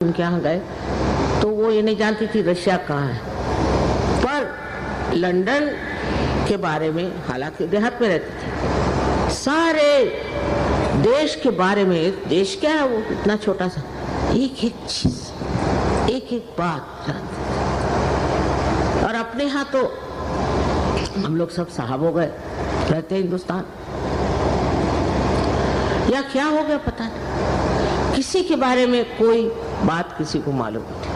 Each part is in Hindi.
उनके यहाँ गए तो वो ये नहीं जानती थी रशिया कहाँ है, पर लंदन के बारे में, हालांकि देहात में रहती थी, सारे देश के बारे में, देश क्या है वो इतना छोटा सा, एक एक चीज, एक एक बात जानती थी। और अपने यहाँ तो हम लोग सब साहब हो गए, रहते हिंदुस्तान, या क्या हो गया पता नहीं, किसी के बारे में कोई बात किसी को मालूम नहीं।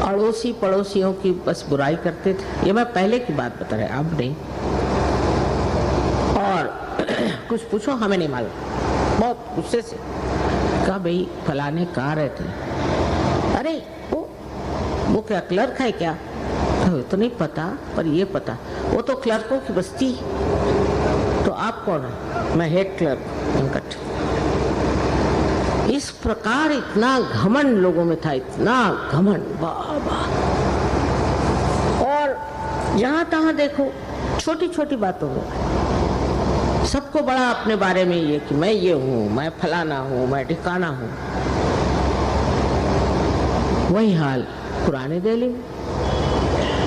अड़ोसी पड़ोसियों की बस बुराई करते थे। ये मैं पहले की बात बता रहा, अब नहीं। और कुछ पूछो हमें नहीं मालूम, बहुत गुस्से से कहा भाई फलाने कहाँ रहते हैं? अरे वो क्या क्लर्क है क्या? तो नहीं पता, पर ये पता वो तो क्लर्कों की बस्ती। तो आप कौन है? मैं हेड क्लर्क वेंकट। इस प्रकार इतना घमंड लोगों में था, इतना घमंड, बाबा। और जहां तहां देखो छोटी छोटी बातों में सबको बड़ा अपने बारे में ये कि मैं ये हूं, मैं फलाना हूं, मैं ठिकाना हूं। वही हाल पुराने दिल्ली में,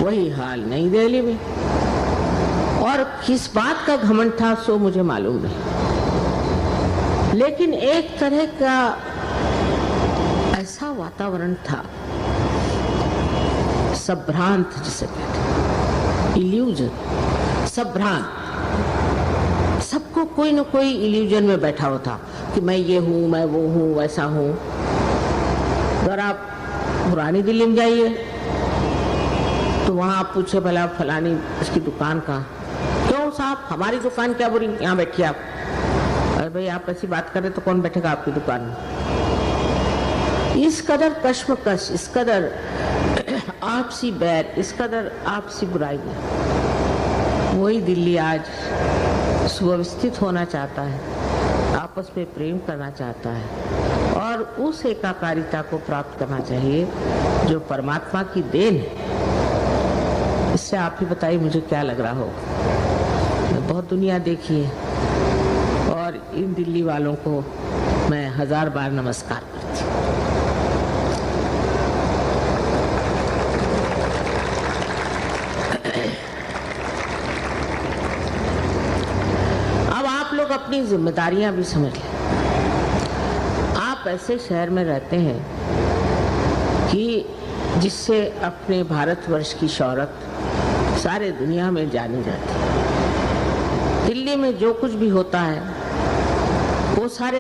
वही हाल नई दिल्ली में। और किस बात का घमंड था सो मुझे मालूम नहीं, लेकिन एक तरह का ऐसा वातावरण था, संभ्रांत जिसे कहते, इल्यूजन, संभ्रांत। सबको कोई न कोई इल्यूजन में बैठा हुआ था कि मैं ये हूँ, मैं वो हूँ, वैसा हूँ। अगर आप पुरानी दिल्ली में जाइए तो वहाँ आप पूछे भला फलानी उसकी दुकान कहाँ? क्यों साहब हमारी दुकान क्या बुरी, यहाँ बैठिए आप। अरे भाई आप ऐसी बात करें तो कौन बैठेगा आपकी दुकान में? इस कदर कश्मकश, इस कदर आपसी बैर, इस कदर आपसी बुराई। वही दिल्ली आज सुव्यवस्थित होना चाहता है, आपस में प्रेम करना चाहता है और उस एकाकारिता को प्राप्त करना चाहिए जो परमात्मा की देन है। इससे आप ही बताइए मुझे क्या लग रहा हो। बहुत दुनिया देखी है और इन दिल्ली वालों को मैं 1000 बार नमस्कार करती हूँ। अब आप लोग अपनी जिम्मेदारियां भी समझ लें। आप ऐसे शहर में रहते हैं कि जिससे अपने भारतवर्ष की शौहरत सारे दुनिया में जानी जाती है। दिल्ली में जो कुछ भी होता है वो सारे